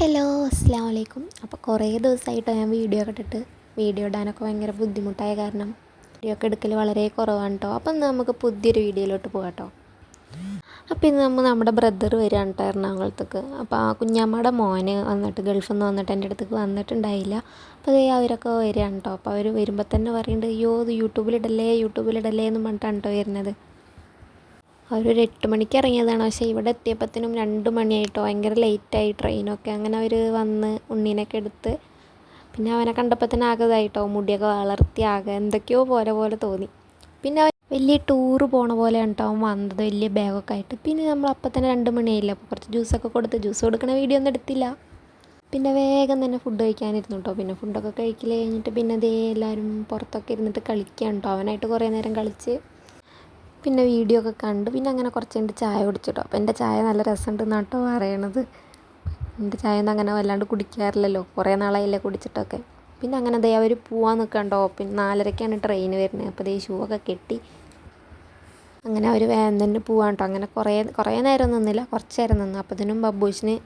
Hello അസ്സലാമു അലൈക്കും. അപ്പോൾ കുറേ ദിവസമായിട്ടോ ഞാൻ വീഡിയോ ഇടാനൊക്കെ ഭയങ്കര ബുദ്ധിമുട്ടായ കാരണം വീഡിയോ ഒക്കെ എടുക്കൽ വളരെ കുറവാണ് കേട്ടോ. അപ്പം ഇന്ന് നമുക്ക് പുതിയൊരു വീഡിയോയിലോട്ട് പോകാം കേട്ടോ. അപ്പോൾ ഇന്ന് നമ്മുടെ ബ്രദർ വരികയാണ് കേട്ടോ എറണാകുളത്തേക്ക്. അപ്പോൾ ആ കുഞ്ഞമ്മയുടെ മോന് ഗൾഫിൽ നിന്ന് വന്നിട്ട് എൻ്റെ അടുത്തേക്ക് വന്നിട്ടുണ്ടായില്ല. അപ്പോൾ അവരൊക്കെ വരികയാണ് കേട്ടോ. അപ്പോൾ അവർ വരുമ്പോൾ തന്നെ പറയുന്നുണ്ട്, അയ്യോ ഇത് യൂട്യൂബിലിടല്ലേ എന്ന് പറഞ്ഞിട്ടാണ് കേട്ടോ വരുന്നത്. അവരൊരു 8 മണിക്ക് ഇറങ്ങിയതാണ്. പക്ഷേ ഇവിടെ എത്തിയപ്പോഴത്തേനും 2 മണിയായിട്ടോ. ഭയങ്കര ലേറ്റായി ട്രെയിനൊക്കെ. അങ്ങനെ അവർ വന്ന് ഉണ്ണീനൊക്കെ എടുത്ത് പിന്നെ അവനെ കണ്ടപ്പോൾ തന്നെ ആകതായിട്ടോ. മുടിയൊക്കെ വളർത്തി എന്തൊക്കെയോ പോലെ തോന്നി. പിന്നെ വലിയ ടൂറ് പോണ പോലെയാണ് കേട്ടോ അവൻ വന്നത്, വലിയ ബാഗൊക്കെ ആയിട്ട്. പിന്നെ നമ്മൾ അപ്പം തന്നെ 2 മണിയായില്ല. അപ്പോൾ കുറച്ച് ജ്യൂസൊക്കെ ജ്യൂസ് കൊടുക്കണ വീഡിയോ ഒന്നും എടുത്തില്ല. പിന്നെ വേഗം തന്നെ ഫുഡ് കഴിക്കാനിരുന്നു കേട്ടോ. പിന്നെ ഫുഡൊക്കെ കഴിക്കൽ കഴിഞ്ഞിട്ട് പിന്നെ എല്ലാവരും പുറത്തൊക്കെ ഇരുന്നിട്ട് കളിക്കുകയാണ് കേട്ടോ. അവനായിട്ട് കുറേ നേരം കളിച്ച് പിന്നെ വീഡിയോ ഒക്കെ കണ്ട് പിന്നെ അങ്ങനെ കുറച്ച് കഴിഞ്ഞിട്ട് ചായ കുടിച്ചിട്ടോ. അപ്പോൾ എൻ്റെ ചായ നല്ല രസമുണ്ടെന്നാണ് കേട്ടോ പറയണത്. എൻ്റെ ചായ ഒന്നും അങ്ങനെ വല്ലാണ്ട് കുടിക്കാറില്ലല്ലോ, കുറേ നാളായില്ലേ കുടിച്ചിട്ടൊക്കെ. പിന്നെ അങ്ങനെ അവർ പോകാൻ നിൽക്കണ്ടോ. പിന്നെ 4:30ക്കാണ് ട്രെയിൻ വരുന്നത്. അപ്പോൾ ഷൂ ഒക്കെ കെട്ടി അങ്ങനെ അവർ വേഗം തന്നെ പോകാൻ കേട്ടോ. അങ്ങനെ കുറേ നേരം നിന്നില്ല, കുറച്ച് നേരം നിന്ന്. അപ്പോൾ ഇതിനും ബബ്ബൂസിന്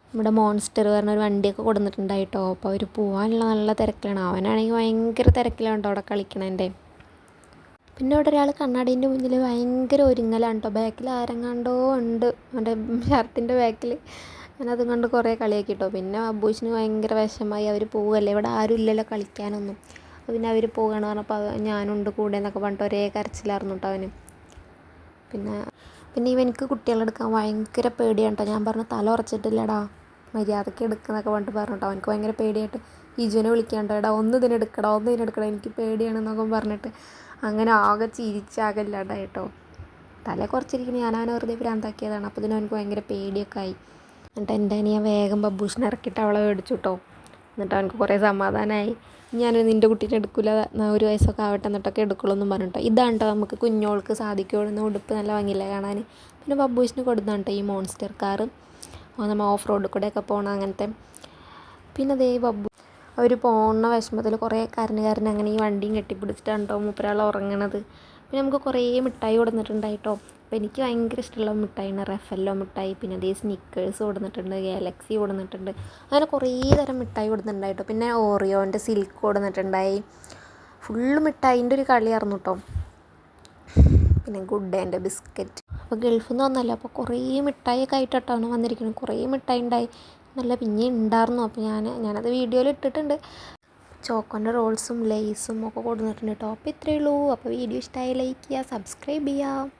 നമ്മുടെ മോൺസ്റ്റർ പറഞ്ഞൊരു വണ്ടിയൊക്കെ കൊടുത്തിട്ടുണ്ടായിട്ടോ. അപ്പോൾ അവർ പോകാനുള്ള നല്ല തിരക്കിലാണ്. അവനാണെങ്കിൽ ഭയങ്കര തിരക്കിലാണ് കേട്ടോ അവിടെ കളിക്കണേൻ്റെ. പിന്നെ ഇവിടെ ഒരാൾ കണ്ണാടീൻ്റെ മുന്നിൽ ഭയങ്കര ഒരുങ്ങലാണ് കേട്ടോ. ബാക്കിൽ ആരെങ്ങാണ്ടോ ഉണ്ട്, അവൻ്റെ ഷർട്ടിൻ്റെ ബാക്കിൽ. ഞാനതും കണ്ട് കുറേ കളിയാക്കി കേട്ടോ. പിന്നെ അബൂസിന് ഭയങ്കര വിഷമമായി. അവർ പോവുകയല്ലേ, ഇവിടെ ആരും ഇല്ലല്ലോ കളിക്കാനൊന്നും. പിന്നെ അവർ പോവുകയാണ് പറഞ്ഞപ്പോൾ ഞാനുണ്ട് കൂടെ എന്നൊക്കെ പറഞ്ഞിട്ട് ഒരേ കരച്ചിലായിരുന്നു കേട്ടോ അവന്. പിന്നെ ഇവനിക്ക് കുട്ടികളെടുക്കാൻ ഭയങ്കര പേടിയാണ് കേട്ടോ. ഞാൻ പറഞ്ഞു തല ഉറച്ചിട്ടില്ലടാ, മര്യാദയ്ക്ക് എടുക്കുന്നൊക്കെ പറഞ്ഞിട്ട് പറഞ്ഞു കേട്ടോ. അവനക്ക് ഭയങ്കര പേടിയായിട്ട് ഈജുവിനെ വിളിക്കാണ്ടോ, എടാ ഒന്ന് ഇതിനെടുക്കടാ എനിക്ക് പേടിയാണെന്നൊക്കെ പറഞ്ഞിട്ട് അങ്ങനെ ആകെ ചിരിച്ചാകല്ലാണ്ടായിട്ടോ. തല കുറച്ചിരിക്കുന്നത് ഞാൻ അവനെ വെറുതെ ഭ്രാന്താക്കിയതാണ്. അപ്പോൾ അവനക്ക് ഭയങ്കര പേടിയൊക്കെ ആയി. എന്നിട്ട് എൻ്റെ അനിയൻ വേഗം ബബ്ബൂസിനെ ഇറക്കിയിട്ട് അവളെ മേടിച്ചു കേട്ടോ. എന്നിട്ട് അവനക്ക് കുറേ സമാധാനമായി. ഞാൻ നിൻ്റെ കുട്ടീനെ എടുക്കില്ല, 1 വയസ്സൊക്കെ ആവട്ടെ എന്നിട്ടൊക്കെ എടുക്കുള്ളൂ എന്നും പറഞ്ഞിട്ടോ. ഇതാണ് കേട്ടോ നമുക്ക് കുഞ്ഞോൾക്ക് സാധിക്കുള്ളൂ ഉടുപ്പ്, നല്ല ഭംഗിയില്ല കാണാൻ. പിന്നെ ബബ്ബൂസിന് കൊടുത്താണ് കേട്ടോ ഈ മോൺസ്റ്റർ കാറ്, നമ്മൾ ഓഫ് റോഡിൽ കൂടെയൊക്കെ പോകണം അങ്ങനത്തെ. പിന്നെ ബബ്ബു അവർ പോകുന്ന വിഷമത്തിൽ കുറേ കരഞ്ഞ് അങ്ങനെ ഈ വണ്ടിയും കെട്ടിപ്പിടിച്ചിട്ടാണ് കേട്ടോ മൂപ്പരാൾ ഉറങ്ങണത്. പിന്നെ നമുക്ക് കുറേ മിഠായി കൊടുത്തിട്ടുണ്ടായിട്ടോ. അപ്പോൾ എനിക്ക് ഭയങ്കര ഇഷ്ടമുള്ള മിഠായിയാണ് റഫല്ലോ മിഠായി. പിന്നെ സ്നിക്കേഴ്സ് കൊടുത്തിട്ടുണ്ട്, ഗാലക്സി കൊടുത്തിട്ടുണ്ട്, അങ്ങനെ കുറേ തരം മിഠായി കൊടുത്തിട്ടുണ്ടായിട്ടോ. പിന്നെ ഓറിയോൻ്റെ സിൽക്ക് കൊടുത്തിട്ടുണ്ടായി. ഫുള്ള് മിഠായിൻ്റെ ഒരു കളിയായിരുന്നു കേട്ടോ. പിന്നെ ഗുഡ് ഡേൻ്റെ ബിസ്ക്കറ്റ്. അപ്പോൾ ഗൾഫിൽ നിന്ന് വന്നല്ലോ, അപ്പോൾ കുറേ മിഠായിയൊക്കെ ആയിട്ടാണ് വന്നിരിക്കുന്നത്. കുറേ മിഠായി ഉണ്ടായി, നല്ല പിന്നെ ഉണ്ടായിരുന്നു. അപ്പോൾ ഞാനത് വീഡിയോയിൽ ഇട്ടിട്ടുണ്ട്. ചോക്കോൻ്റെ റോൾസും ലേസും ഒക്കെ കൊടുത്തിട്ടുണ്ട് കേട്ടോ. അപ്പോൾ ഇത്രയേ ഉള്ളൂ. അപ്പോൾ വീഡിയോ ഇഷ്ടമായി ലൈക്ക് ചെയ്യുക, സബ്സ്ക്രൈബ് ചെയ്യുക.